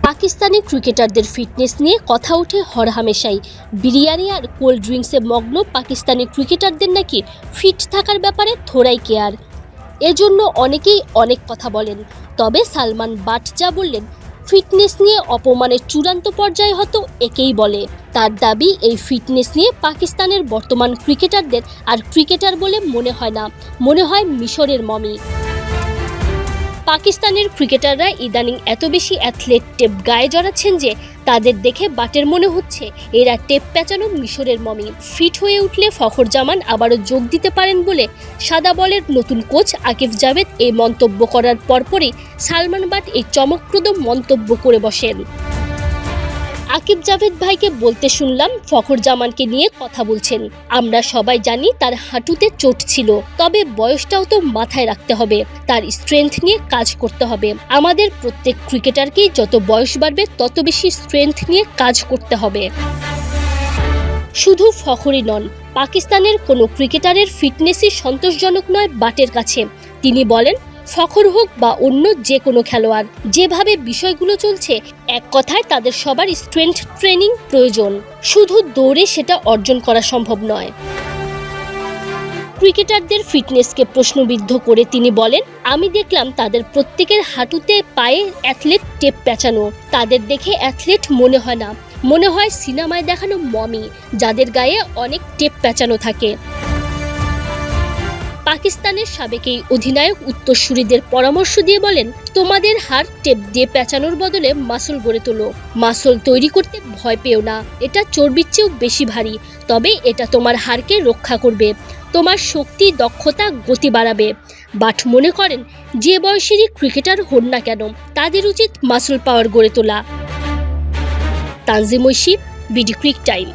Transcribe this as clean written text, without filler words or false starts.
পাকিস্তানি ক্রিকেটারদের ফিটনেস নিয়ে কথা ওঠে হরহামেশাই। বিরিয়ানি আর কোল্ড ড্রিঙ্কসে মগ্ন পাকিস্তানি ক্রিকেটারদের নাকি ফিট থাকার ব্যাপারে থোড়াই কেয়ার। এজন্য অনেকেই অনেক কথা বলেন। তবে সালমান বাট যা বললেন, ফিটনেস নিয়ে অপমানের চূড়ান্ত পর্যায়ে হয়তো একেই বলে। তার দাবি, এই ফিটনেস নিয়ে পাকিস্তানের বর্তমান ক্রিকেটারদের আর ক্রিকেটার বলে মনে হয় না, মনে হয় মিশরের মমি। পাকিস্তানের ক্রিকেটাররা ইদানিং এত বেশি অ্যাথলেট টেপ গায়ে জড়াচ্ছেন যে তাদের দেখে বাটের মনে হচ্ছে এরা টেপ পেঁচানো মিশরের মমি। ফিট হয়ে উঠলে ফখর জামান আবারও যোগ দিতে পারেন বলে সাদা বলের নতুন কোচ আকিব জাভেদ এই মন্তব্য করার পরপরই সালমান বাট এই চমকপ্রদ মন্তব্য করে বসেন। আকিব জাভেদ ভাইকে বলতে শুনলাম, ফখর জামানকে নিয়ে কথা বলছেন। আমরা সবাই জানি তার হাঁটুতে চোট ছিল, তবে বয়সটাও তো মাথায় রাখতে হবে। তার স্ট্রেংথ নিয়ে কাজ করতে হবে। আমাদের প্রত্যেক ক্রিকেটারকেই যত বয়স বাড়বে তত বেশি স্ট্রেংথ নিয়ে কাজ করতে হবে। শুধু ফখরই নন, পাকিস্তানের কোনো ক্রিকেটারের ফিটনেসই সন্তোষজনক নয় বাটের কাছে। তিনি বলেন, ফখর হোক বা অন্য যে কোনো খেলোয়াড়, যেভাবে বিষয়গুলো চলছে, এক কথায় তাদের সবার স্ট্রেংথ ট্রেনিং প্রয়োজন। শুধু দৌড়ে সেটা অর্জন করা সম্ভব নয়। ক্রিকেটারদের ফিটনেসকে প্রশ্নবিদ্ধ করে তিনি বলেন, আমি দেখলাম তাদের প্রত্যেকের হাঁটুতে পায়ে অ্যাথলেট টেপ পেঁচানো। তাদের দেখে অ্যাথলেট মনে হয় না, মনে হয় সিনেমায় দেখানো মমি, যাদের গায়ে অনেক টেপ পেঁচানো থাকে। পাকিস্তানের সাবেক এই অধিনায়ক উত্তরসূরিদের পরামর্শ দিয়ে বলেন, তোমাদের হাড় টেপ দিয়ে পেঁচানোর বদলে মাসল গড়ে তোলো। মাসল তৈরি করতে ভয় পেও না, এটা চর্বির চেয়েও বেশি ভারী, তবে এটা তোমার হাড়কে রক্ষা করবে, তোমার শক্তি, দক্ষতা, গতি বাড়াবে। বাট মনে করেন, যে বয়সেরই ক্রিকেটার হন না কেন, তাদের উচিত মাসল পাওয়ার গড়ে তোলা। Tanzim Oishi, BD cric time.